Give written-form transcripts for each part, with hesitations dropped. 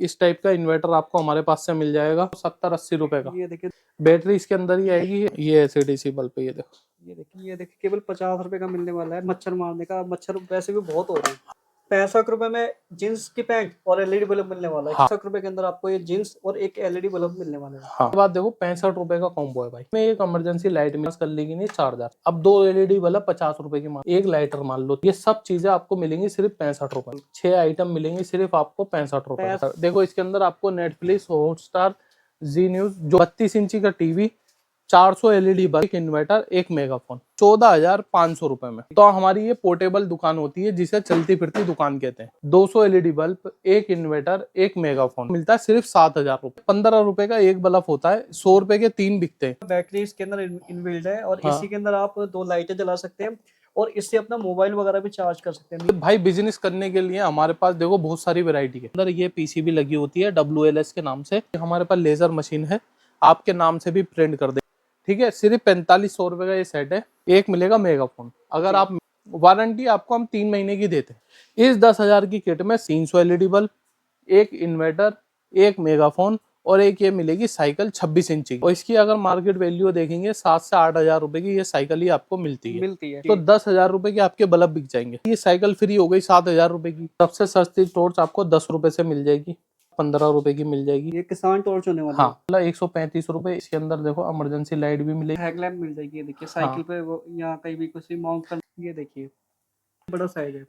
इस टाइप का इन्वर्टर आपको हमारे पास से मिल जाएगा 70-80 रुपए का। ये देखिए, बैटरी इसके अंदर ही आएगी। ये एलसीडी बल्ब पे, ये देखो। ये देखिए केवल 50 रुपए का मिलने वाला है मच्छर मारने का। मच्छर वैसे भी बहुत हो रहे हैं। 65 रुपए में जींस की पैंट और एलईडी बल्ब मिलने वाला है। हाँ। 65 रुपए के अंदर आपको ये जींस और एक एलईडी बल्ब मिलने वाला है। हाँ, बात देखो 65 रुपए का कॉम्बो है भाई। में एक इमरजेंसी लाइट मिस कर लेगी नहीं चार्जर, अब 2 एलईडी बल्ब 50 रुपए की, एक लाइटर मान लो। ये सब चीजें आपको मिलेंगी सिर्फ 65 रुपए। 6 आइटम मिलेंगे सिर्फ आपको 65 रुपए। देखो इसके अंदर आपको नेटफ्लिक्स, हॉटस्टार, जी न्यूज, जो 32 इंची का टीवी, 400 एलईडी बल्ब, एक इन्वर्टर, एक मेगाफोन, 14,500 रुपए में। तो हमारी ये पोर्टेबल दुकान होती है जिसे चलती फिरती दुकान कहते हैं। 200 एलईडी बल्ब, एक इन्वर्टर, एक मेगाफोन मिलता है सिर्फ 7,000 रुपए। 15 रुपए का एक बल्ब होता है, 100 रुपए के 3 बिकते हैं। बैटरी इसके अंदर इनबिल्ट है और हाँ। इसी के अंदर आप 2 लाइटें जला सकते हैं और इससे अपना मोबाइल वगैरह भी चार्ज कर सकते हैं। भाई बिजनेस करने के लिए हमारे पास देखो बहुत सारी वैरायटी है। अंदर ये पीसीबी लगी होती है WLS के नाम से। हमारे पास लेजर मशीन है, आपके नाम से भी प्रिंट कर दे। ठीक है, सिर्फ 4500 रुपए का ये सेट है। एक मिलेगा मेगाफोन। अगर आप वारंटी आपको हम 3 महीने की देते हैं। इस 10,000 की किट में 300 एलईडी बल्ब, एक इन्वर्टर, एक मेगाफोन और एक ये मिलेगी साइकिल 26 इंची की। और इसकी अगर मार्केट वैल्यू देखेंगे 7 से 8,000 रुपए की ये साइकिल ही आपको मिलती है। तो 10,000 रुपए के आपके बल्ब बिक जाएंगे। ये साइकिल फ्री हो गई 7,000 रुपए की। सबसे सस्ती टॉर्च आपको 10 रुपए से मिल जाएगी, 15 रुपए की मिल जाएगी। ये किसान टॉर्च होने वाली है। हाँ, मतलब 135 रुपए। इसके अंदर देखो इमरजेंसी लाइट भी मिलेगी, हेडलैम्प मिल जाएगी। ये देखिए साइकिल पे वो या कहीं भी कुछ माउंट कर। ये देखिए बड़ा साइज है।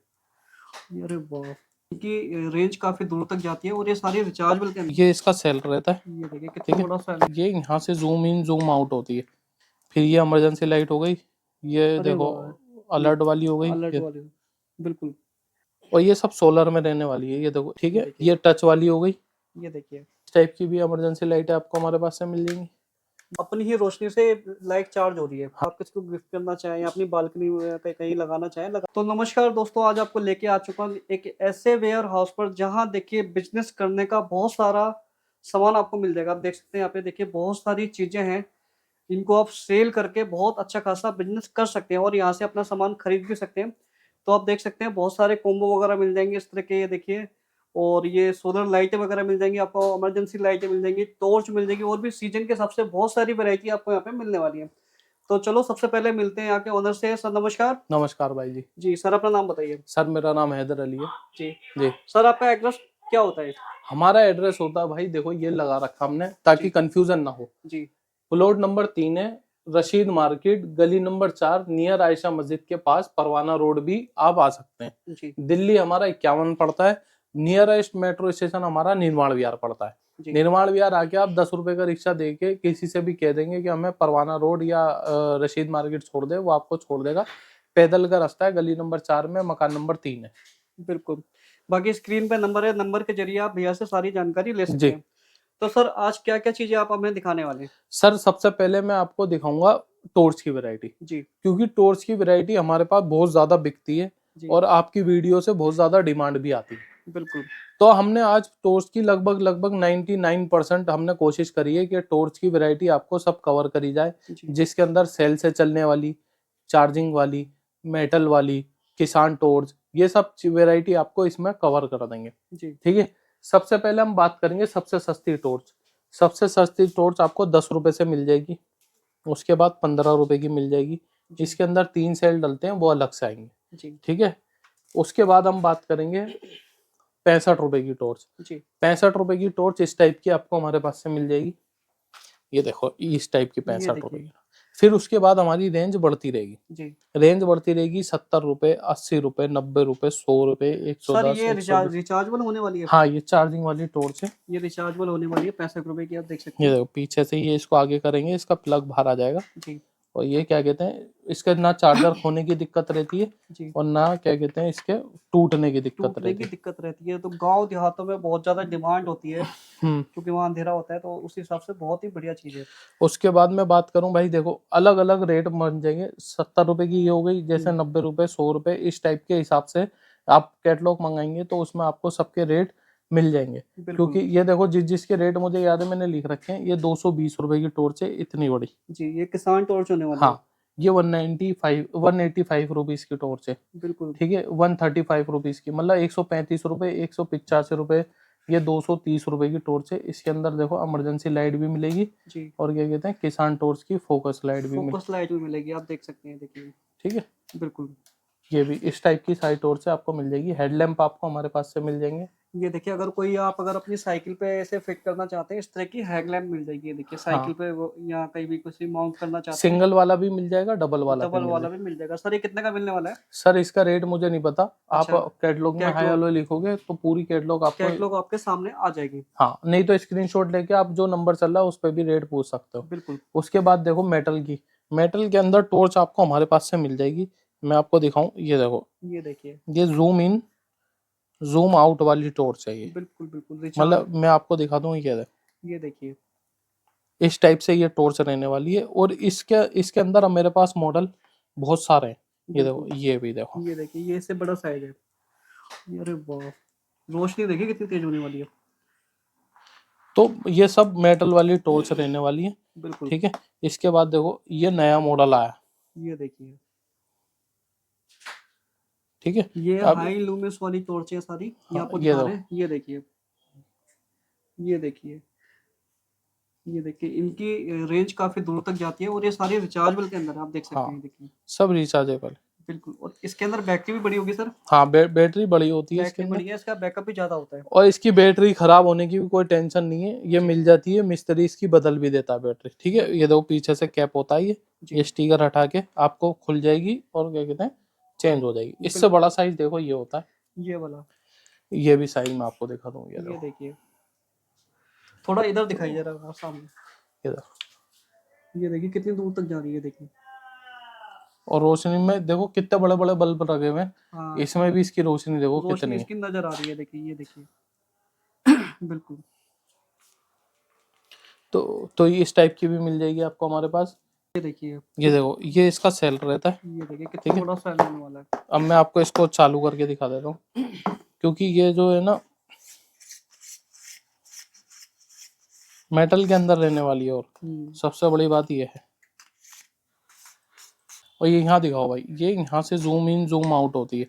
अरे वाह, इनकी रेंज काफी दूर तक जाती है और ये सारी रिचार्जेबल के अंदर। ये इसका सेल रहता है। ये देखिए कितना बड़ा सेल है। ये यहाँ से जूम इन जूम आउट होती है। फिर ये इमरजेंसी लाइट हो गई। ये अरे देखो वाह, अलर्ट वाली हो गई। अलर्ट वाली, बिल्कुल। और ये सब सोलर में रहने वाली है। ये देखो, ठीक है। ये टच वाली हो गई। ये देखिए इस टाइप की भी इमरजेंसी लाइट आपको हमारे पास से मिल जाएंगी। अपनी ही रोशनी से लाइट चार्ज हो रही है। आप किसी को गिफ्ट करना चाहें या अपनी बालकनी में कहीं लगाना चाहें लगा। तो नमस्कार दोस्तों, आज आपको लेके आ चुका हूँ एक ऐसे वेयर हाउस पर जहाँ देखिए बिजनेस करने का बहुत सारा सामान आपको मिल जाएगा। आप देख सकते हैं यहाँ पे देखिए बहुत सारी चीजें हैं। इनको आप सेल करके बहुत अच्छा खासा बिजनेस कर सकते हैं और यहाँ से अपना सामान खरीद भी सकते हैं। तो आप देख सकते हैं बहुत सारे कॉम्बो वगैरह मिल जाएंगे इस तरह के। ये देखिए, और ये सोलर लाइटें वगैरह मिल जाएंगी आपको, इमरजेंसी लाइटें मिल जाएंगी, टॉर्च मिल जाएगी और भी सीजन के हिसाब से बहुत सारी वैरायटी आपको यहाँ पे मिलने वाली है। तो चलो सबसे पहले मिलते हैं यहाँ के ओनर से। सर नमस्कार। नमस्कार भाई जी। जी सर, अपना नाम बताइए। सर मेरा नाम हैदर अली है। जी जी। सर, आपका एड्रेस क्या होता है? हमारा एड्रेस होता है भाई, देखो ये लगा रखा हमने ताकि कंफ्यूजन ना हो। जी। प्लॉट नंबर 3 है, रशीद मार्केट, गली नंबर 4, नियर आयशा मस्जिद के पास, परवाना रोड भी आप आ सकते हैं। जी। दिल्ली हमारा 51 पड़ता है। नियरेस्ट मेट्रो स्टेशन हमारा निर्माण विहार पड़ता है। निर्माण विहार आके आप 10 रुपए का रिक्शा देके किसी से भी कह देंगे कि हमें परवाना रोड या रशीद मार्केट छोड़ दे, वो आपको छोड़ देगा। पैदल का रास्ता है, गली नंबर 4 में, मकान नंबर 3 है। बिल्कुल। बाकी स्क्रीन पे नंबर है, नंबर के जरिए आप भैया से सारी जानकारी ले सकते हैं। तो सर आज क्या क्या चीजें आप हमें दिखाने वाले हैं? सर सबसे पहले मैं आपको दिखाऊंगा टॉर्च की वैरायटी। जी। क्योंकि टॉर्च की वैरायटी हमारे पास बहुत ज्यादा बिकती है और आपकी वीडियो से बहुत ज्यादा डिमांड भी आती है। बिल्कुल। तो हमने आज टॉर्च की लगभग 99% हमने कोशिश करी है कि टॉर्च की वैरायटी आपको सब कवर करी जाए, जिसके अंदर सेल से चलने वाली, चार्जिंग वाली, मेटल वाली, किसान टॉर्च, ये सब वैरायटी आपको इसमें कवर कर देंगे। ठीक है। सबसे पहले हम बात करेंगे सबसे सस्ती टॉर्च। सबसे सस्ती टॉर्च आपको 10 रुपए से मिल जाएगी। उसके बाद 15 रुपए की मिल जाएगी। इसके अंदर 3 सेल डलते हैं, वो अलग से आएंगे। ठीक है। उसके बाद हम बात करेंगे 65 रुपए की टॉर्च। 65 रुपए की टॉर्च इस टाइप की आपको हमारे पास से मिल जाएगी। ये देखो इस टाइप की 65 रुपए की। फिर उसके बाद हमारी रेंज बढ़ती रहेगी। रेंज बढ़ती रहेगी 70 रुपए, 80 रुपए, 90 रुपए, 100 रुपए, 110। ये रिचार्जेबल होने वाली है? हाँ, ये चार्जिंग वाली टॉर्च है। ये रिचार्जेबल होने वाली है 65 रुपए की, आप देख सकते हैं। ये देखो पीछे से ये इसको आगे करेंगे, इसका प्लग बाहर आ जाएगा। और ये क्या कहते हैं, इसका ना चार्जर खोने की दिक्कत रहती है और ना क्या कहते हैं इसके टूटने की दिक्कत रहती है। तो गांव देहातों में बहुत ज्यादा डिमांड होती है क्योंकि वहाँ अंधेरा होता है, तो उस हिसाब से बहुत ही बढ़िया चीज है। उसके बाद मैं बात करूं भाई, देखो अलग अलग रेट बन जाएंगे। 70 रुपए की ये हो गई, जैसे 90 रुपए, 100 रुपए, इस टाइप के हिसाब से आप कैटलॉग मंगाएंगे तो उसमें आपको सबके रेट मिल जाएंगे। क्योंकि ये देखो जिसके रेट मुझे याद है मैंने लिख रखे हैं। ये 220 रुपए की टॉर्च है, इतनी बड़ी। ये किसान टॉर्च होने वाली है। हाँ, ये 185 रुपीज की टॉर्च है। बिल्कुल। ठीक है, 135 रुपीज की, मतलब 135 रुपए, 185 रुपए, ये 230 रुपए की टॉर्च है। इसके अंदर देखो इमरजेंसी लाइट भी मिलेगी जी। और क्या कहते हैं किसान टॉर्च की फोकस लाइट भी मिलेगी। फोकस लाइट भी मिलेगी, आप देख सकते हैं, देखिए। ठीक है, बिल्कुल। ये भी इस टाइप की सारी टॉर्च से आपको मिल जाएगी। हेडलैम्प आपको हमारे पास से मिल जाएंगे। ये देखिए, अगर अपनी साइकिल पे ऐसे फिट करना चाहते हैं, इस तरह की हेडलैम्प मिल जाएगी। ये देखिए, साइकिल हाँ, पे वो या कहीं भी कुछ माउंट करना चाहते हैं, सिंगल वाला भी मिल जाएगा, डबल वाला भी डबल मिल वाला जाएगा। भी मिल जाएगा। सर ये कितने का मिलने वाला है? सर इसका रेट मुझे नहीं पता, आप अच्छा, कैटलॉग में हाई कैटलॉग एलॉय लिखोगे तो पूरी कैटलॉग आपको। कैटलॉग आपके सामने आ जाएगी। हाँ, नहीं तो स्क्रीनशॉट लेके आप जो नंबर चल रहा है उस पर भी रेट पूछ सकते हो। बिल्कुल। उसके बाद देखो मेटल की, मेटल के अंदर टॉर्च आपको हमारे पास से मिल जाएगी। मैं आपको दिखाऊं, ये देखो, ये देखिए। ये जूम इन जूम आउट वाली टॉर्च है ये। बिल्कुल बिल्कुल, रिचार्ज। मतलब मैं आपको दिखा दूं, ये देखो, ये देखिए। इस टाइप से ये टॉर्च रहने वाली है। और इसके इसके अंदर अब मेरे पास मॉडल बहुत सारे हैं। ये देखो, बिल्कुल। ये भी देखो। ये देखिए, ये इससे बड़ा साइज है। अरे वाह, रोशनी देखिए कितनी तेज होने वाली है। तो ये सब मेटल वाली टॉर्च रहने वाली है। बिल्कुल। ठीक है, इसके बाद देखो ये नया मॉडल आया। ये देखिए, ठीक है, ये अब हाई लूमिस वाली टॉर्च है सारी, ये हाँ, आपको ये दिखा रहे देखो, हैं। ये देखिए, ये देखिए, ये देखिए, इनकी रेंज काफी दूर तक जाती है और ये सारी रिचार्जेबल के अंदर है, आप देख सकते हैं। हाँ, देखिए। सब रिचार्जेबल। बिल्कुल, और इसके अंदर बैटरी भी बड़ी होगी सर। हाँ, बैटरी बड़ी होती है इसके बैटरी अंदर। बड़ी है, इसका बैकअप भी ज्यादा होता है। और इसकी बैटरी खराब होने की भी कोई टेंशन नहीं है, ये जी। मिल जाती है, मिस्त्री इसकी बदल भी देता है बैटरी। ठीक है, ये देखो पीछे से कैप होता है, ये जी। स्टिकर हटा के आपको खुल जाएगी और क्या कहते हैं चेंज हो जाएगी। इससे बिल्कुल। बड़ा साइज देखो ये होता है। ये वाला। ये भी साइज मैं आपको दिखा दूँ, ये ये देखो, देखिए, थोड़ा इधर दिखाई तो जरा आप सामने। ये देखो। ये देखिए कितनी दूर तक जा रही है, देखिए। और रोशनी में देखो कितने बड़े बड़े बल्ब लगे हुए हैं, हाँ, इसमें भी इसकी रोशनी देखो रोशनी कितनी है। इसकी नजर आ रही है, देखिए। ये देखिए। बिल्कुल। तो ये इस टाइप की भी मिल जाएगी आपको हमारे पास। ये देखिए। ये देखो, ये इसका सेल रहता है। ये देखिए ठीक कितना है, बड़ा साइज होने वाला है। अब मैं आपको इसको चालू करके दिखा देता हूँ, क्योंकि ये जो है ना मेटल के अंदर रहने वाली है। और सबसे बड़ी बात ये है, और ये यहाँ दिखाओ भाई, ये यहाँ से जूम इन जूम आउट होती है।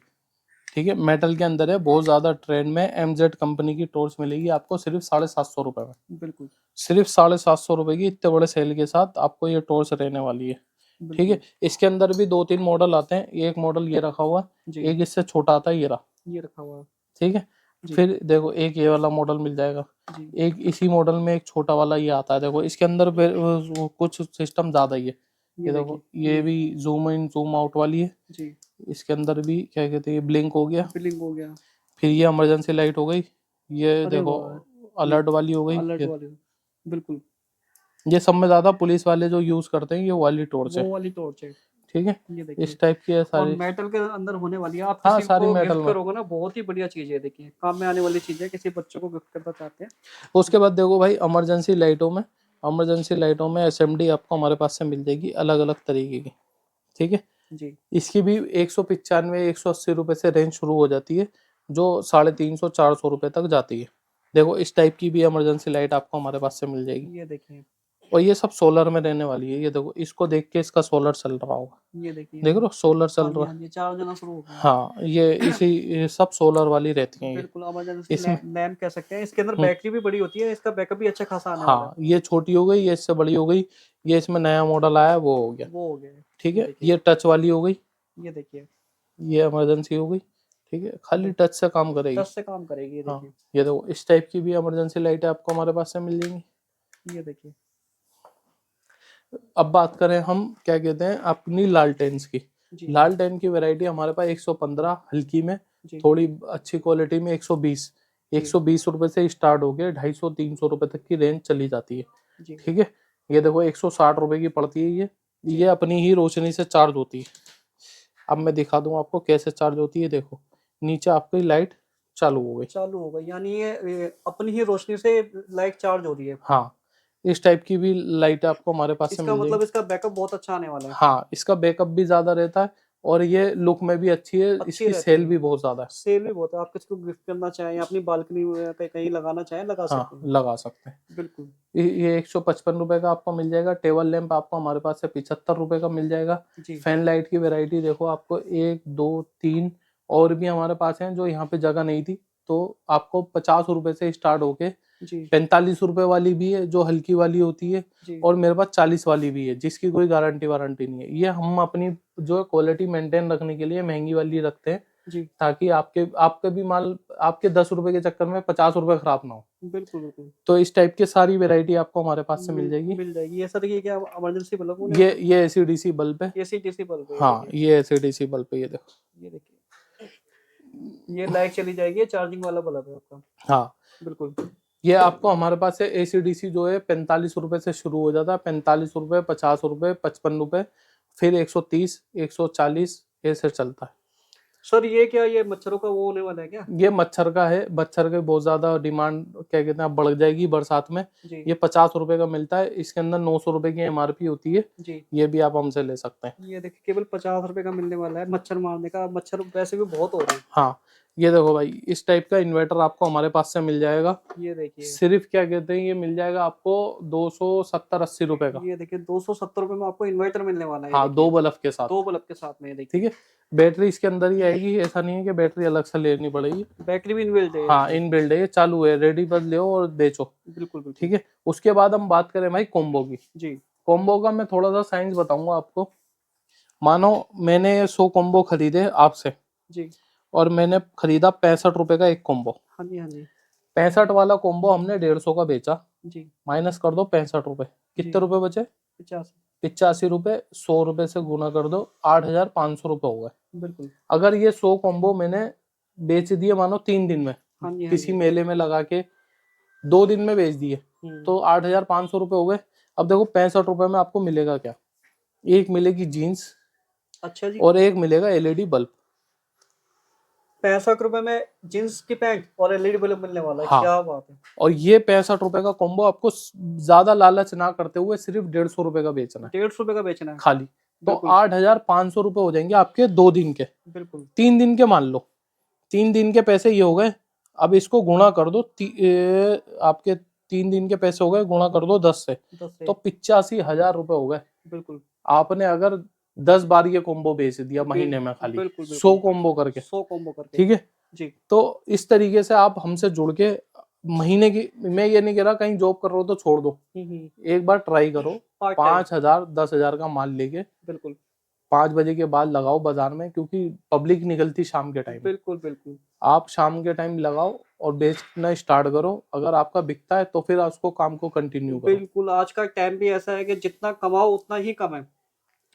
ठीक है, मेटल के अंदर है, बहुत ज्यादा ट्रेंड में। एमजेड कंपनी की टॉर्च मिलेगी आपको सिर्फ 750 रुपए में। बिल्कुल। सिर्फ 750 रुपए की इतने बड़े सेल के साथ आपको ये टॉर्च रहने वाली है। ठीक है, बिल्कुल। इसके अंदर भी दो तीन मॉडल आते हैं। एक मॉडल ये रखा हुआ है, जी। एक इससे छोटा आता है, ये रहा। ये रखा हुआ है। ठीक है, जी। फिर देखो एक ये वाला मॉडल मिल जाएगा। जी। एक इसी मॉडल में एक छोटा वाला ये आता है। देखो इसके अंदर वो कुछ सिस्टम ज्यादा ही है। ये ये देखिए। देखो, ये भी जूम इन जूम आउट वाली है। जी। इसके अंदर भी क्या कहते हैं, ब्लिंक हो गया। बिलिंग हो गया। फिर ये इमरजेंसी लाइट हो गई। ये अरे देखो वाह। ये अलर्ट वाली हो गई। अलर्ट वाली। बिल्कुल। ये सब में ज्यादा पुलिस वाले जो यूज करते हैं, ये वाली टॉर्च वो है। वाली टॉर्च है। ठीक है, ये देखिए, इस टाइप की है और सारी। मेटल के अंदर होने वाली है। आप हाँ, किसी सारी को मेटल गिफ्ट में। करोगे ना, बहुत ही बढ़िया चीज है। देखिए, काम में आने वाली चीज है, किसी बच्चों को गिफ्ट करना चाहते हैं। उसके बाद देखो भाई, इमरजेंसी लाइटों में एसएमडी आपको हमारे पास से मिल जाएगी अलग अलग तरीके की। ठीक है, जी। इसकी भी 195 180 रुपए से रेंज शुरू हो जाती है, जो 350 400 रुपए तक जाती है। देखो इस टाइप की भी इमरजेंसी लाइट आपको हमारे पास से मिल जाएगी। ये देखिए। और ये सब सोलर में रहने वाली है। ये देखो, इसको देख के इसका सोलर चल रहा होगा। ये देखिए। देख रहे हो, सोलर चल हाँ जी, रहा हाँ है। जी, चार्ज होना शुरू हो गया। हाँ, ये सब सोलर वाली रहती हैं ये। बिल्कुल, इमरजेंसी इसमें लैम्प कह सकते हैं। इसके अंदर हम्म, बैटरी भी बड़ी होती है, इसका बैकअप भी अच्छा खासा आने वाला है। हाँ, ये छोटी हो गई, ये इससे बड़ी हो गई। ये इसमें नया मॉडल आया, वो हो गया। वो हो गया है। ठीक ये है, देखिए। ये टच वाली हो गई, ये देखिए। ये इमरजेंसी हो गई। ठीक है, खाली बिल्कुल, टच से काम करेगी। टच से काम करेगी। ये हाँ, देखिए। ये देखो इस टाइप की भी इमरजेंसी लाइट आपको हमारे पास से मिल जाएंगी। ये देखिए। अब बात करें हम क्या कहते हैं अपनी लालटेन्स की। जी। लालटेन की वैरायटी हमारे पास 115 हल्की में, जी। थोड़ी अच्छी क्वालिटी में 120। जी। 120 रुपए से स्टार्ट हो गया, 250 300 रुपए तक की रेंज चली जाती है। जी। ठीक है, ये देखो 160 रुपए की पड़ती है ये। जी। ये अपनी ही रोशनी से चार्ज होती है। अब मैं दिखा दूं आपको कैसे चार्ज होती है। देखो नीचे आपकी लाइट चालू हो गई। चालू होगा, यानी ये अपनी ही रोशनी से लाइट चार्ज हो रही है। हाँ, इस टाइप की भी लाइट आपको हमारे पास से इसका मिल मतलब जाएगी। इसका बैकअप बहुत अच्छा आने वाला है। हाँ, इसका बैकअप भी ज्यादा रहता है और ये लुक में भी अच्छी है, अच्छी इसकी रहती सेल है। भी बहुत ज्यादा है। सेल भी बहुत है, आप किसी को गिफ्ट करना चाहें या अपनी बालकनी पे कहीं लगाना चाहें, लगा सकते हाँ, हैं। लगा सकते हैं। बिल्कुल। ये 155 रुपए का आपको मिल जाएगा। टेबल लैंप आपको हमारे पास से 75 रुपए का मिल जाएगा। जी। फैन लाइट की वैरायटी देखो, आपको एक दो तीन और भी हमारे पास हैं, जो यहाँ पे जगह नहीं थी तो आपको 50 रुपए से स्टार्ट होके जी 45 रुपए वाली भी है जो हल्की वाली होती है, जी और मेरे पास 40 वाली भी है जिसकी कोई गारंटी वारंटी नहीं है। ये हम अपनी जो है क्वालिटी मेंटेन रखने के लिए महंगी वाली रखते हैं, जी ताकि आपके भी माल आपके 10 रुपए के चक्कर में 50 रुपए खराब ना हो। बिल्कुल बिल्कुल तो इस टाइप की सारी वेरायटी आपको हमारे पास से मिल जाएगी। मिल जाएगी। ये सर ये क्या इमरजेंसी बल्ब होने ये एसीडीसी बल्ब है। ये सीटीसी बल्ब है। हाँ, ये एसीडीसी बल्ब है, ये देखो। ये देखिए ये लाइट चली जाएगी, चार्जिंग वाला बल्ब है आपका। हाँ, बिल्कुल ये आपको हमारे पास से एसीडीसी जो है 45 रुपए से शुरू हो जाता है, 45 रुपए, 50 रुपए, 55 रुपए, फिर 130, 140 ऐसे चलता है। सर ये क्या, ये मच्छरों का वो होने वाला है क्या? ये मच्छर का है, मच्छर के बहुत ज्यादा डिमांड क्या कहते हैं बढ़ जाएगी बरसात में। जी ये 50 रुपए का मिलता है, इसके अंदर 900 रुपए की एमआरपी होती है। जी ये भी आप हमसे ले सकते हैं। ये देखिए केवल 50 रुपए का मिलने वाला है मच्छर मारने का। मच्छर वैसे भी बहुत हो रहे हैं। हाँ, ये देखो भाई, इस टाइप का इन्वर्टर आपको हमारे पास से मिल जाएगा। ये देखिए सिर्फ क्या कहते हैं, ये मिल जाएगा आपको 270-80 रुपए का। ये देखिए 270 रुपए में आपको इन्वर्टर मिलने वाला है। हाँ, 2 बल्ब के साथ। 2 बल्ब के साथ में ये देखिए। ठीक है, बैटरी इसके अंदर ही आएगी, ऐसा नहीं है कि बैटरी अलग से लेनी पड़ेगी। बैटरी भी इनबिल्ट है। हाँ, इन बिल्ड है, ये चालू है, रेडी बस ले और बेचो। बिल्कुल बिल्कुल ठीक है, उसके बाद हम बात करें भाई कॉम्बो की। जी कॉम्बो का मैं थोड़ा सा साइंस बताऊंगा आपको। मानो मैंने 100 कॉम्बो खरीदे आपसे, जी और मैंने खरीदा 65 रुपए का एक कॉम्बो। हाँ जी हाँ जी 65 वाला कॉम्बो हमने 150 का बेचा, जी माइनस कर दो 65 रुपए, जी कितने रुपए बचे? 50 85 रुपए। 100 रुपए से गुना कर दो, 8,500 रुपए हो गए। बिल्कुल अगर ये 100 कॉम्बो मैंने बेच दिए मानो 3 दिन में, हाँ जी हाँ किसी जी मेले में लगा के 2 दिन में बेच दिए, तो 8,500 रुपए हो गए। अब देखो 65 रुपए में आपको मिलेगा क्या? एक मिलेगी जीन्स अच्छा जी और एक मिलेगा एलईडी बल्ब। 65 रुपए में जींस की पैंट और एलईडी बल्ब मिलने वाला है। हाँ, क्या बात है। और ये 65 रुपए का कॉम्बो आपको ज्यादा लालच ना करते हुए सिर्फ 150 रुपए का बेचना है 150 रुपए का बेचना है। खाली। तो बिल्कुल 8,500 रुपए हो जाएंगे आपके 2 दिन के। बिल्कुल 3 दिन के मान लो, 3 दिन के पैसे ये हो गए। अब इसको गुणा कर दो, आपके 3 दिन के पैसे हो गए, गुणा कर दो 10 से, 10 से तो 85,000 रुपए हो गए। बिल्कुल आपने अगर 10 बार ये कॉम्बो बेच दिया महीने में, खाली बिल्कुल 100 कॉम्बो करके। 100 कॉम्बो करके। ठीक है, जी तो इस तरीके से आप हमसे जुड़ के महीने की, मैं ये नहीं कह रहा कहीं जॉब कर रहे हो तो छोड़ दो, एक बार ट्राई करो। पार्ट टाइम 5,000 10,000 का माल लेके बिल्कुल 5 बजे के बाद लगाओ बाजार में, क्योंकि पब्लिक निकलती शाम के टाइम। बिल्कुल बिल्कुल आप शाम के टाइम लगाओ और बेचना स्टार्ट करो। अगर आपका बिकता है तो फिर उसको काम को कंटिन्यू करो। बिल्कुल आज का टाइम भी ऐसा है कि जितना कमाओ उतना ही कम है।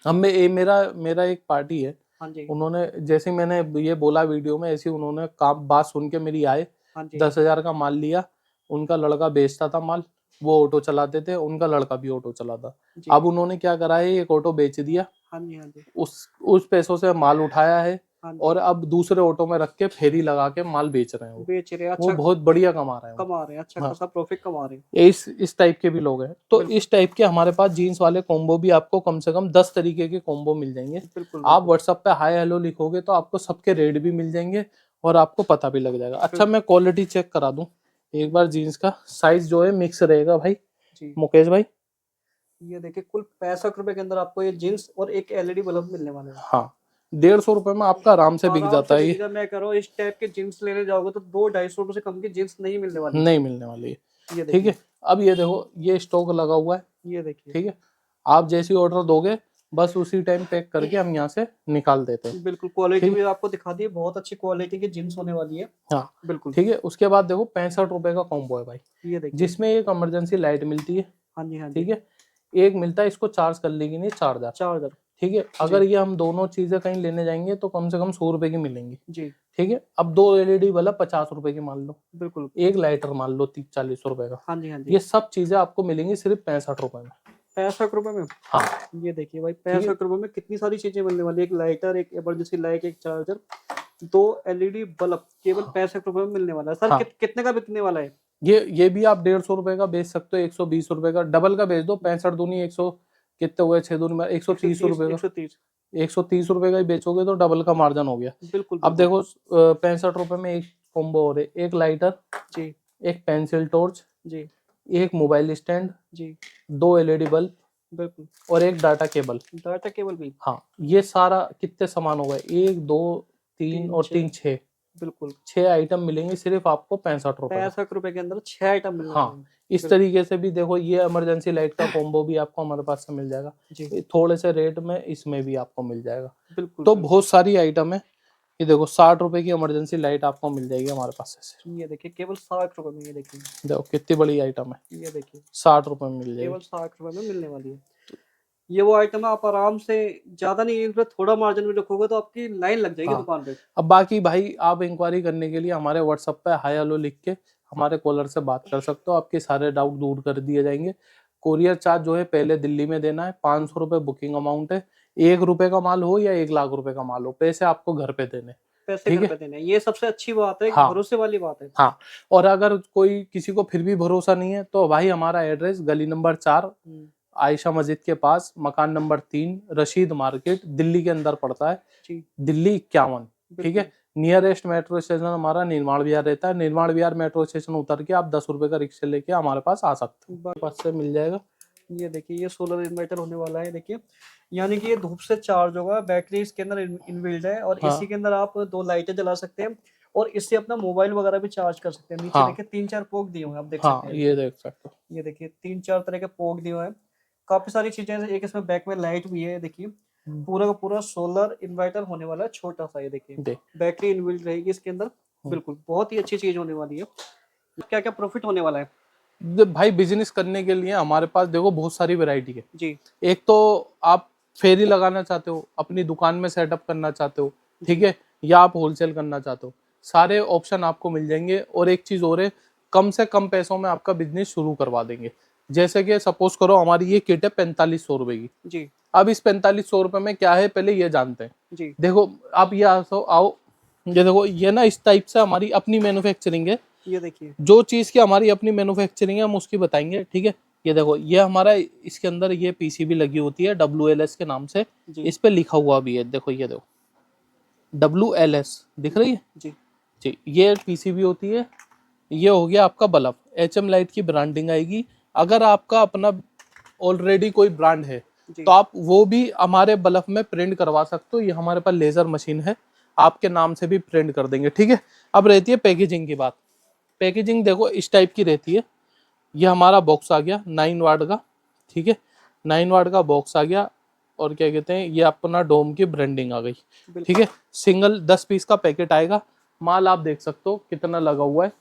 अब मैं ये मेरा एक पार्टी है, हाँ जी उन्होंने जैसे मैंने ये बोला वीडियो में, ऐसे उन्होंने काम बात सुन के मेरी आए, हाँ जी 10,000 का माल लिया। उनका लड़का बेचता था माल, वो ऑटो चलाते थे, उनका लड़का भी ऑटो चलाता। जी अब उन्होंने क्या करा है, एक ऑटो बेच दिया, हाँ जी हाँ जी उस पैसों से माल उठाया है, हाँ जी और अब दूसरे ऑटो में रख के फेरी लगा के माल बेच रहे हैं। वो बेच रहे हैं। वो अच्छा बहुत बढ़िया कमा रहे हैं वो। कमा रहे हैं। अच्छा हाँ, खासा प्रॉफिट कमा रहे हैं। इस टाइप के भी लोग हैं। तो बिल्कुल इस टाइप के हमारे पास जीन्स वाले कॉम्बो भी आपको कम से कम 10 तरीके के कॉम्बो मिल जाएंगे। बिल्कुल आप व्हाट्सएप पे हाय हेलो लिखोगे तो आपको सबके रेट भी मिल जाएंगे और आपको पता भी लग जाएगा। अच्छा, मैं क्वालिटी चेक करा दूं एक बार। जीन्स का साइज जो है मिक्स रहेगा भाई जी मुकेश भाई। ये देखिए कुल 65 रुपए के अंदर आपको ये जींस और एक एलईडी बल्ब मिलने वाला है। हाँ, 150 रुपए में आपका आराम से बिक आराम जाता से है ये। बिकेगा। मैं कह रहा हूँ इस टाइप के जींस लेने जाओगे तो 200-250 रुपए से कम की जींस नहीं मिलने वाली। नहीं मिलने वाली है। ये ठीक है, देखिए अब ये देखो, ये स्टॉक लगा हुआ है। ये देखिए ठीक है, आप जैसी ऑर्डर दोगे बस उसी टाइम पैक करके हम यहाँ से निकाल देते हैं। बिल्कुल क्वालिटी ठीक भी आपको दिखा दी है। बहुत अच्छी क्वालिटी की जींस होने वाली है। हाँ, बिल्कुल ठीक है। उसके बाद देखो 65 रुपए का कॉम्बो है भाई, ये देखिए जिसमें एक इमरजेंसी लाइट मिलती है। हाँ जी हाँ जी ठीक है, एक मिलता है इसको चार्ज कर लेगी नहीं, चार्जर। चार्जर ठीक है, अगर ये हम दोनों चीजें कहीं लेने जाएंगे तो कम से कम 100 रुपए की मिलेंगी। जी ठीक है, अब 2 एलईडी बल्ब 50 रुपए की मान लो, बिल्कुल एक लाइटर मान लो 30-40 रुपए का। हाँ जी हाँ जी ये सब चीजें आपको मिलेंगी सिर्फ 65 रुपए में। 65 रुपए में। हाँ, ये देखिए भाई है। 65 रुपए में कितनी सारी चीजें मिलने वाली है। एक लाइटर, एक इमरजेंसी लाइट, एक चार्जर, 2 एलईडी बल्ब केवल 65 रुपए में मिलने वाला है। सर हाँ। कितने का बिकने वाला है? ये भी आप 150 रुपए का बेच सकते हो, 120 रुपए का डबल का बेच दो। 65 दूनी 100 कितने हुए, 6 दूनी 130 रुपए का। 130 130 रुपए का ही बेचोगे तो डबल का मार्जिन हो गया। बिल्कुल अब देखो 65 रुपए में एक कॉम्बो और है, एक लाइटर, जी एक पेंसिल टॉर्च, जी एक मोबाइल स्टैंड, जी 2 एलईडी बल्ब बिल्कुल और एक डाटा केबल। डाटा केबल भी हाँ, ये सारा कितने सामान हो गए, 1 2 3 और 3 6 बिल्कुल 6 आइटम मिलेंगे सिर्फ आपको 65 रुपए में। 65 रुपए के अंदर 6 आइटम मिल रहे हाँ, हैं। इस तरीके से भी देखो, ये इमरजेंसी लाइट का कॉम्बो भी आपको हमारे पास से मिल जाएगा। जी ये थोड़े से रेट में इसमें भी आपको मिल जाएगा। बिल्कुल तो बिल्कुल। बहुत सारी आइटम है। ये देखो 60 रुपए की इमरजेंसी लाइट आपको मिल जाएगी हमारे पास से। ये देखिए केवल 60 रुपए में, ये देखिए, देखो कितनी बड़ी आइटम है, ये देखिए 60 रुपए में मिल जाएगी। केवल 60 रुपए में मिलने वाली है। ये वो आइटम है, आप आराम से, ज्यादा नहीं, एक थोड़ा मार्जिन में रखोगे तो आपकी लाइन लग जाएगी हाँ। दुकान पे। अब बाकी भाई आप इंक्वायरी करने के लिए हमारे व्हाट्सएप पे हाय हेलो लिख के हमारे कॉलर से बात कर सकते हो, आपके सारे डाउट दूर कर दिए जाएंगे। कोरियर चार्ज जो है पहले दिल्ली में देना है, 500 रुपए बुकिंग अमाउंट है। 1 रुपए का माल हो या 1 लाख रुपए का माल हो, पैसे आपको घर पे देने। पैसे ठीक घर है, पे देने हैं। ये सबसे अच्छी बात है, हाँ भरोसे वाली बात है। हाँ। और अगर कोई किसी को फिर भी भरोसा नहीं है तो भाई हमारा एड्रेस गली नंबर 4 आयशा मस्जिद के पास, मकान नंबर 3, रशीद मार्केट, दिल्ली के अंदर पड़ता है, जी दिल्ली 51। ठीक है, बिल्कुल। नियरेस्ट मेट्रो स्टेशन हमारा निर्माण विहार रहता है। निर्माण विहार मेट्रो स्टेशन उतर के आप 10 रुपए का रिक्शा लेके हमारे पास आ सकते हैं, पास से मिल जाएगा। ये देखिए ये सोलर इन्वर्टर होने वाला है, देखिए, यानी कि ये धूप से चार्ज होगा, बैटरी इसके अंदर इनबिल्ट है, और हाँ इसी के अंदर आप 2 लाइटें जला सकते हैं, और इससे अपना मोबाइल वगैरह भी चार्ज कर सकते हैं। नीचे हाँ देखिए 3-4 पोर्ट दिए हुए हैं, आप देख हाँ, सकते हैं। ये देख सकते हो। ये देखिए 3-4 तरह के पोर्ट दिए हुए हैं, काफी सारी चीजें हैं। एक इसमें बैक में लाइट भी है, देखिए पूरा का पूरा सोलर इन्वर्टर होने वाला है, छोटा सा, ये देखिए देख बैटरी इनबिल्ट रहेगी इसके अंदर। बिल्कुल बहुत ही अच्छी चीज होने वाली है। क्या क्या प्रॉफिट होने वाला है? भाई बिजनेस करने के लिए हमारे पास देखो बहुत सारी वैरायटी है। जी एक तो आप फेरी लगाना चाहते हो, अपनी दुकान में सेटअप करना चाहते हो, ठीक है, या आप होलसेल करना चाहते हो, सारे ऑप्शन आपको मिल जाएंगे। और एक चीज और है, कम से कम पैसों में आपका बिजनेस शुरू करवा देंगे। जैसे कि सपोज करो हमारी ये किट है 4500 रुपए की। जी अब इस 4500 रुपए में क्या है पहले ये जानते हैं। जी देखो आप ये आओ, ये देखो ये ना इस टाइप से हमारी अपनी मैन्युफैक्चरिंग है। ये देखिए जो चीज की हमारी अपनी मैन्युफैक्चरिंग है हम उसकी बताएंगे, ठीक है। ये देखो ये हमारा इसके अंदर ये पीसीबी लगी होती है WLS के नाम से, जी इस पे लिखा हुआ भी है, देखो ये देखो WLS दिख रही है जी जी, ये पीसीबी होती है। ये हो गया आपका बल्ब, HM लाइट की ब्रांडिंग आएगी। अगर आपका अपना ऑलरेडी कोई ब्रांड है जी तो आप वो भी हमारे बल्ब में प्रिंट करवा सकते हो। ये हमारे पास लेजर मशीन है, आपके नाम से भी प्रिंट कर देंगे, ठीक है। अब रहती है पैकेजिंग की बात। पैकेजिंग देखो इस टाइप की रहती है। ये हमारा बॉक्स आ गया 9 वाट का, ठीक है, 9 वाट का बॉक्स आ गया। और क्या कहते हैं, ये अपना डोम की ब्रांडिंग आ गई, ठीक है। सिंगल 10 पीस का पैकेट आएगा। माल आप देख सकते हो कितना लगा हुआ है।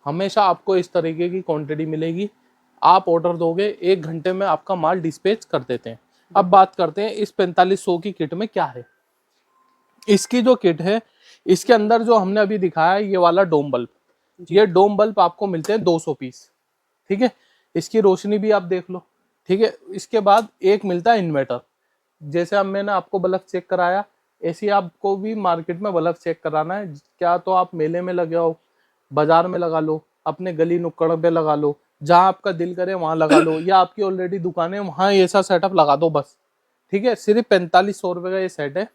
हमेशा आपको इस तरीके की क्वांटिटी मिलेगी। आप ऑर्डर दोगे 1 घंटे में आपका माल डिस्पैच कर देते हैं। अब बात करते हैं इस 4500 की किट में क्या है। इसकी जो किट है, इसके अंदर जो हमने अभी दिखाया है ये वाला डोम बल्ब, ये डोम बल्ब आपको मिलते हैं 200 पीस, ठीक है। इसकी रोशनी भी आप देख लो, ठीक है। इसके बाद एक मिलता है इन्वर्टर। जैसे अब मैंने आपको बल्ब चेक कराया, ऐसे ही आपको भी मार्केट में बल्ब चेक कराना है क्या, तो आप मेले में लगे हो, बाजार में लगा लो, अपने गली नुक्कड़ पे लगा लो, जहां आपका दिल करे वहां लगा लो, या आपकी ऑलरेडी दुकान है वहां ऐसा सेटअप लगा दो बस, ठीक है। सिर्फ 4500 रुपए का ये सेट है।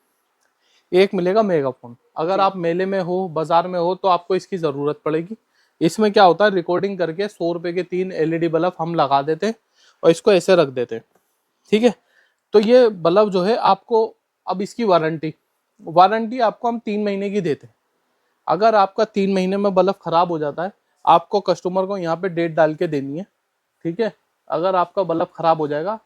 एक मिलेगा मेगाफोन। अगर आप मेले में हो, बाजार में हो, तो आपको इसकी जरूरत पड़ेगी। इसमें क्या होता है, रिकॉर्डिंग करके 100 रुपए के 3 LED बल्ब हम लगा देते हैं और इसको ऐसे रख देते हैं, ठीक है। तो ये बल्ब जो है आपको, अब इसकी वारंटी आपको हम 3 महीने की देते हैं। अगर आपका 3 महीने में बल्ब खराब हो जाता है, आपको कस्टमर को यहाँ पे डेट डाल के देनी है, ठीक है। अगर आपका बल्ब खराब हो जाएगा,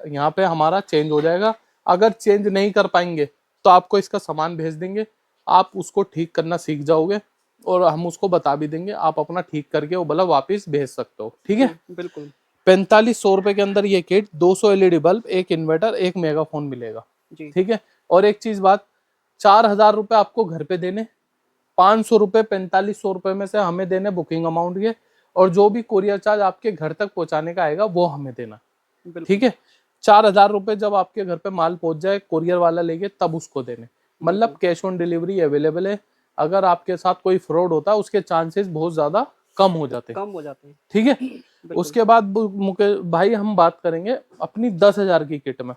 यहाँ पे हमारा चेंज हो जाएगा। अगर चेंज नहीं कर पाएंगे तो आपको इसका सामान भेज देंगे, आप उसको ठीक करना सीख जाओगे और हम उसको बता भी देंगे, आप अपना ठीक करके वो बल्ब वापस भेज सकते हो, ठीक है। बिल्कुल 4500 रुपए के अंदर ये किट, 200 LED बल्ब, एक इन्वर्टर, एक मेगाफोन मिलेगा, जी ठीक है। और एक चीज बात, 4000 रुपए आपको घर पे देने, 500 रुपए 4500 रुपए में से हमें देने बुकिंग अमाउंट के, और जो भी कोरियर चार्ज आपके घर तक पहुंचाने का आएगा वो हमें देना, ठीक है। 4000 रुपए जब आपके घर पे माल पहुंच जाए कोरियर वाला लेके, तब उसको देने। मतलब कैश ऑन डिलीवरी अवेलेबल है। अगर आपके साथ कोई फ्रॉड होता है उसके चांसेस बहुत ज्यादा कम हो जाते हैं, ठीक है। उसके बाद मुकेश भाई हम बात करेंगे अपनी 10,000 की किट में।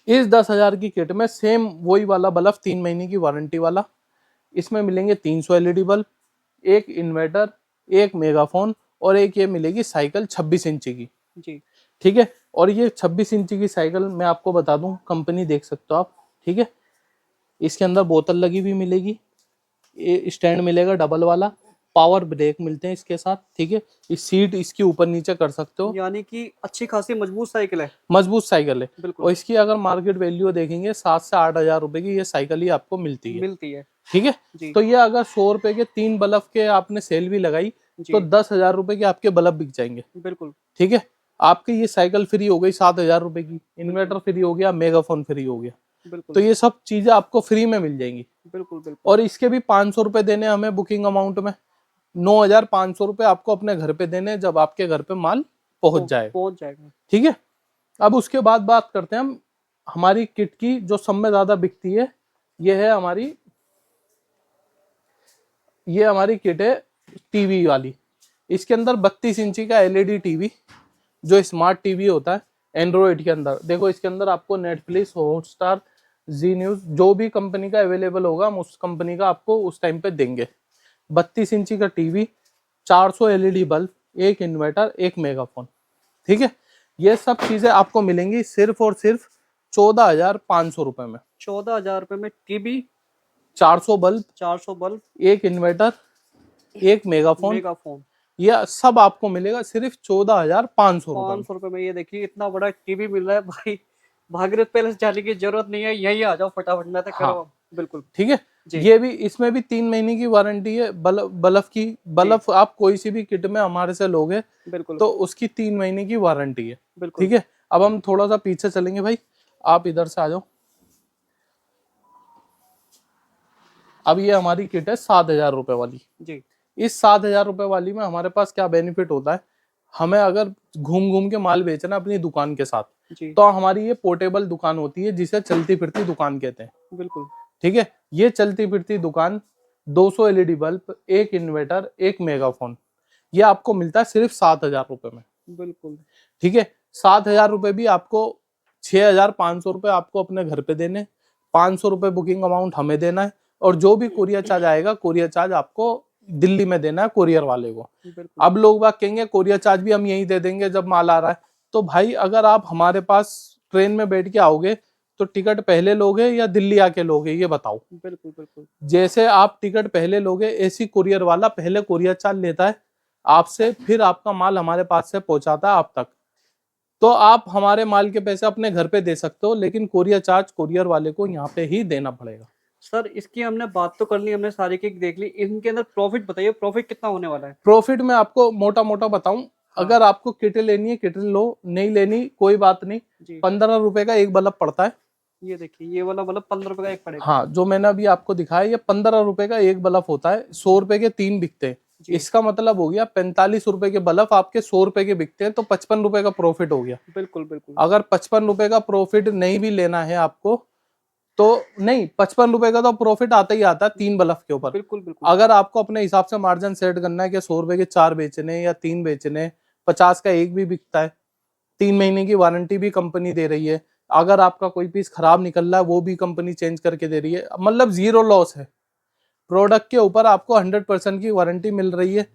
इस 10,000 की किट में सेम वही वाला बल्ब, 3 महीने की वारंटी वाला। इसमें मिलेंगे 300 LED बल्ब, एक इन्वर्टर, एक मेगाफोन, और एक ये मिलेगी साइकिल 26 इंची की, जी ठीक है। और ये 26 इंची की साइकिल मैं आपको बता दूं, कंपनी देख सकते हो आप, ठीक है। इसके अंदर बोतल लगी भी मिलेगी, ये स्टैंड मिलेगा डबल वाला, पावर ब्रेक मिलते हैं इसके साथ, ठीक है। इस सीट इसकी ऊपर नीचे कर सकते हो, यानी कि अच्छी खासी मजबूत साइकिल है। मजबूत साइकिल है। बिल्कुल और इसकी अगर मार्केट वैल्यू देखेंगे 7 से 8 हजार रुपए की ये साइकिल ही आपको मिलती है, ठीक है। जी तो ये अगर 100 रुपए के 3 बल्ब के आपने सेल भी लगाई जी तो 10,000 रुपए के आपके बल्ब बिक जाएंगे, बिल्कुल ठीक है। आपकी ये साइकिल फ्री हो गई 7,000 रुपए की, इन्वर्टर फ्री हो गया, मेगाफोन फ्री हो गया। बिल्कुल तो ये सब चीजें आपको फ्री में मिल जाएंगी। बिल्कुल बिल्कुल और इसके भी 500 रुपए देने हमें बुकिंग अमाउंट में, 9,500 रुपए आपको अपने घर पे देने जब आपके घर पे माल पहुंच जाएगा, पहुंच जाएगा। ठीक है। अब उसके बाद बात करते हैं हम हमारी किट की जो सब में ज्यादा बिकती है। ये है हमारी किट है टीवी वाली। इसके अंदर 32 इंची का एलईडी टीवी जो स्मार्ट टीवी होता है एंड्रॉइड के अंदर। देखो इसके अंदर आपको नेटफ्लिक्स, हॉटस्टार, जी न्यूज जो भी कंपनी का अवेलेबल होगा हम उस कंपनी का आपको उस टाइम पे देंगे। 32 इंची का टीवी, 400 एलईडी बल्ब, एक इन्वर्टर, एक मेगाफोन, ठीक है। ये सब चीजें आपको मिलेंगी सिर्फ और सिर्फ 14,500 रुपए में। 14,000 रुपए में टीवी, 400 बल्ब, 400 बल्ब, एक इन्वर्टर, एक मेगाफोन, मेगाफोन, यह सब आपको मिलेगा सिर्फ 14,500 रुपए में। 500 रुपए में। ये देखिए इतना बड़ा टीवी मिल रहा है भाई, भागीरथ पैलेस जाने की जरूरत नहीं है, यही आ जाओ फटाफट, मैं तो कह रहा हूँ। बिल्कुल ठीक है। जी ये भी इसमें भी 3 महीने की वारंटी है बल्ब की। बल्ब आप कोई सी भी किट में हमारे से लोगे बिल्कुल तो उसकी 3 महीने की वारंटी है, बिल्कुल ठीक है। अब हम थोड़ा सा पीछे चलेंगे भाई, आप इधर से आ जाओ। अब ये हमारी किट है 7,000 रुपए वाली। जी इस 7,000 रुपए वाली में हमारे पास क्या बेनिफिट होता है, हमें अगर घूम घूम के माल बेचना अपनी दुकान के साथ, जी तो हमारी ये पोर्टेबल दुकान होती है जिसे चलती फिरती दुकान कहते हैं, बिल्कुल ठीक है। ये चलती फिरती दुकान 200 एलईडी बल्ब, एक इन्वर्टर, एक मेगाफोन, ये आपको मिलता है सिर्फ 7,000 रुपए में, बिल्कुल ठीक है। 7,000 रुपए भी आपको 6,500 रुपए आपको अपने घर पे देने, 500 रुपए बुकिंग अमाउंट हमें देना है, और जो भी कुरियर चार्ज आएगा कुरियर चार्ज आपको दिल्ली में देना है कुरियर वाले को। बिल्कुल अब लोग बात कहेंगे कुरियर चार्ज भी हम यहीं दे देंगे जब माल आ रहा है। तो भाई अगर आप हमारे पास ट्रेन में बैठ के आओगे तो टिकट पहले लोगे या दिल्ली आके लोगे, ये बताओ। बिल्कुल बिल्कुल जैसे आप टिकट पहले लोगे, ऐसी कुरियर वाला पहले कुरियर चार्ज लेता है आपसे, फिर आपका माल हमारे पास से पहुंचाता है आप तक। तो आप हमारे माल के पैसे अपने घर पे दे सकते हो, लेकिन कुरियर चार्ज कुरियर वाले को यहाँ पे ही देना पड़ेगा। सर इसकी हमने बात तो कर ली, हमने सारी की देख ली, इनके अंदर प्रॉफिट बताइए, प्रॉफिट कितना होने वाला है? प्रॉफिट में आपको मोटा मोटा बताऊं, हाँ। अगर आपको किट लेनी है किट लो, नहीं लेनी कोई बात नहीं। जी 15 रुपए का एक बल्ब पड़ता है। ये देखिए ये वाला मतलब 15 रुपए का एक पड़ेगा। हाँ, जो मैंने अभी आपको दिखाया ये 15 रुपए का एक बल्ब होता है, 100 रुपए के 3 बिकते हैं। जी इसका मतलब हो गया 45 रुपए के बल्ब आपके 100 रुपए के बिकते हैं, तो 55 रुपए का प्रॉफिट हो गया। बिल्कुल बिल्कुल अगर 55 रुपए का प्रॉफिट नहीं भी लेना है आपको, तो नहीं, 55 रुपए का तो प्रॉफिट आता ही आता है 3 बल्ब के ऊपर। बिल्कुल बिल्कुल अगर आपको अपने हिसाब से मार्जिन सेट करना है कि 100 रुपए के 4 बेचने या 3 बेचने, 50 का एक भी बिकता है, 3 महीने की वारंटी भी कंपनी दे रही है, अगर आपका कोई पीस खराब निकल रहा है वो भी कंपनी चेंज करके दे रही है, मतलब जीरो लॉस है। प्रोडक्ट के ऊपर आपको 100% की वारंटी मिल रही है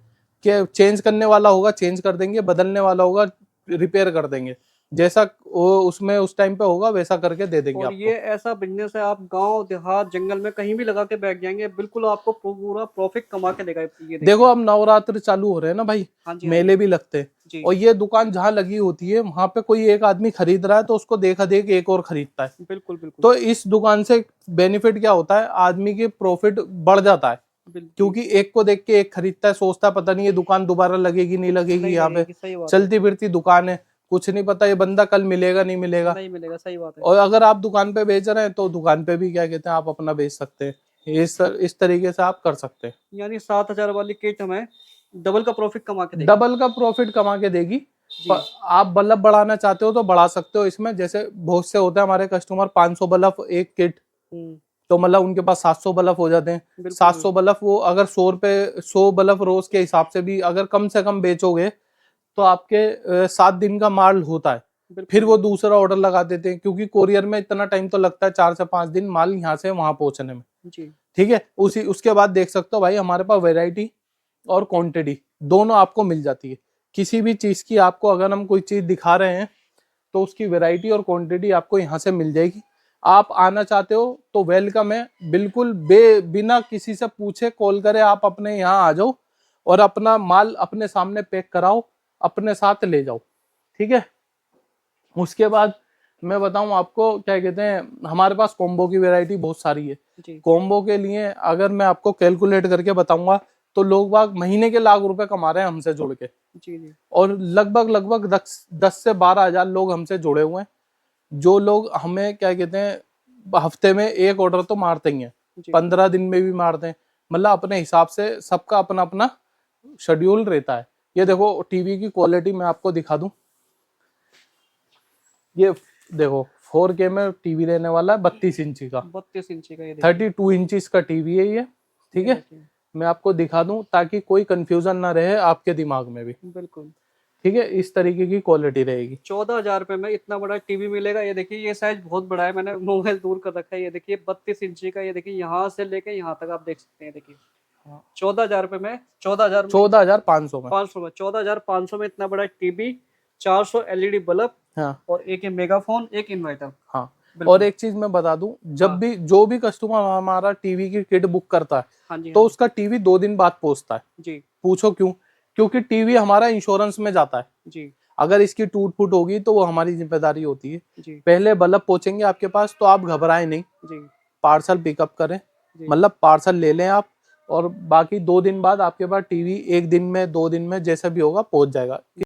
कि चेंज करने वाला होगा चेंज कर देंगे, बदलने वाला होगा रिपेयर कर देंगे, जैसा वो उसमें उस टाइम पे होगा वैसा करके दे देंगे और आपको। ये ऐसा बिजनेस है, आप गांव देहात जंगल में कहीं भी लगा के बैठ जाएंगे, बिल्कुल आपको पूरा प्रॉफिट कमा के देगा। ये देखिए। देखो अब नवरात्र चालू हो रहे हैं ना भाई, हाँ जी हाँ मेले भी लगते हैं, जी और ये दुकान जहाँ लगी होती है वहां पे कोई एक आदमी खरीद रहा है तो उसको देखा देख एक और खरीदता है। बिल्कुल बिल्कुल तो इस दुकान से बेनिफिट क्या होता है, आदमी के प्रॉफिट बढ़ जाता है, बिल्कुल क्योंकि एक को देख के एक खरीदता है, सोचता है पता नहीं ये दुकान दोबारा लगेगी नहीं लगेगी, नहीं यहाँ पे लगेगी, सही बात है। चलती फिरती दुकान है, कुछ नहीं पता ये बंदा कल मिलेगा नहीं मिलेगा। नहीं मिलेगा, सही बात है। और अगर आप दुकान पे बेच रहे हैं तो दुकान पे भी क्या कहते हैं आप अपना बेच सकते हैं, इस तरीके से आप कर सकते हैं। यानी 7,000 वाली किट हमें डबल का प्रॉफिट कमा के देगी। डबल का प्रॉफिट कमा के देगी। जी आप बल्ब बढ़ाना चाहते हो तो बढ़ा सकते हो इसमें, जैसे बहुत से होते हैं हमारे कस्टमर 500 बल्ब एक किट, हम्म, तो मतलब उनके पास 700 बल्ब हो जाते हैं। बिल्कुल 700 बल्ब वो अगर 100 रुपए 100 बल्ब रोज के हिसाब से भी अगर कम से कम बेचोगे तो आपके 7 दिन का माल होता है। बिल्कुल फिर वो दूसरा ऑर्डर लगा देते हैं, क्योंकि कोरियर में इतना टाइम तो लगता है 4 से 5 दिन माल यहाँ से वहां पहुंचने में, जी ठीक है। उसके बाद देख सकते हो भाई हमारे पास वैरायटी और क्वांटिटी दोनों आपको मिल जाती है। किसी भी चीज की आपको अगर हम कोई चीज दिखा रहे हैं तो उसकी वैरायटी और क्वांटिटी आपको यहाँ से मिल जाएगी। आप आना चाहते हो तो वेलकम है, बिल्कुल बिना किसी से पूछे कॉल करे आप अपने यहाँ आ जाओ और अपना माल अपने सामने पैक कराओ, अपने साथ ले जाओ, ठीक है। उसके बाद मैं बताऊं आपको, क्या कहते हैं, हमारे पास कॉम्बो की वैरायटी बहुत सारी है। जी कॉम्बो के लिए अगर मैं आपको कैलकुलेट करके बताऊंगा तो लोग बाग महीने के लाख रुपए कमा रहे हैं हमसे जुड़ के, जी जी और लगभग लगभग 10 से 12 हजार लोग हमसे जुड़े हुए हैं, जो लोग हमें क्या कहते हैं हफ्ते में एक ऑर्डर तो मारते ही हैं, जी 15 दिन में भी मारते हैं, मतलब अपने हिसाब से सबका अपना अपना शेड्यूल रहता है। ये देखो टीवी की क्वालिटी मैं आपको दिखा दूं, ये देखो 4K में टीवी रहने वाला है, 32 इंची का, 32 इंची का, ये देखिए 32 इंचज का टीवी है ये, ठीक ये है। देखिए, मैं आपको दिखा दूं ताकि कोई कंफ्यूजन ना रहे आपके दिमाग में भी, बिल्कुल। ठीक है। इस तरीके की क्वालिटी रहेगी। 14,000 रुपए में इतना बड़ा टीवी मिलेगा। ये देखिए, ये साइज बहुत बड़ा है, मैंने मोबाइल दूर कर रखा है। ये देखिए 32 इंची का, ये देखिए यहाँ से लेके यहाँ तक आप देख सकते हैं। देखिए 14,000 रुपए में, 14,000 14,500 में। 500 में, 14,500 में इतना बड़ा टीवी, 400 एलईडी बल्ब हाँ और एक ये मेगाफोन, एक इन्वर्टर। हाँ। और बिल्कुल। एक चीज मैं बता दूं, जब हाँ भी जो भी कस्टमर हमारा टीवी की किट बुक करता है हाँ जी, तो हाँ जी उसका टीवी 2 दिन बाद पहुंचता है। जी पूछो क्यों? क्योंकि टीवी हमारा इंश्योरेंस में जाता है, जी अगर इसकी टूट फूट होगी तो वो हमारी जिम्मेदारी होती है। जी पहले बल्ब पहुंचेंगे आपके पास तो आप घबराएं नहीं, जी पार्सल पिकअप करें, जी मतलब पार्सल ले लें आप, और बाकी 2 दिन बाद आपके पास टीवी 1 दिन में 2 दिन में जैसा भी होगा पहुंच जाएगा।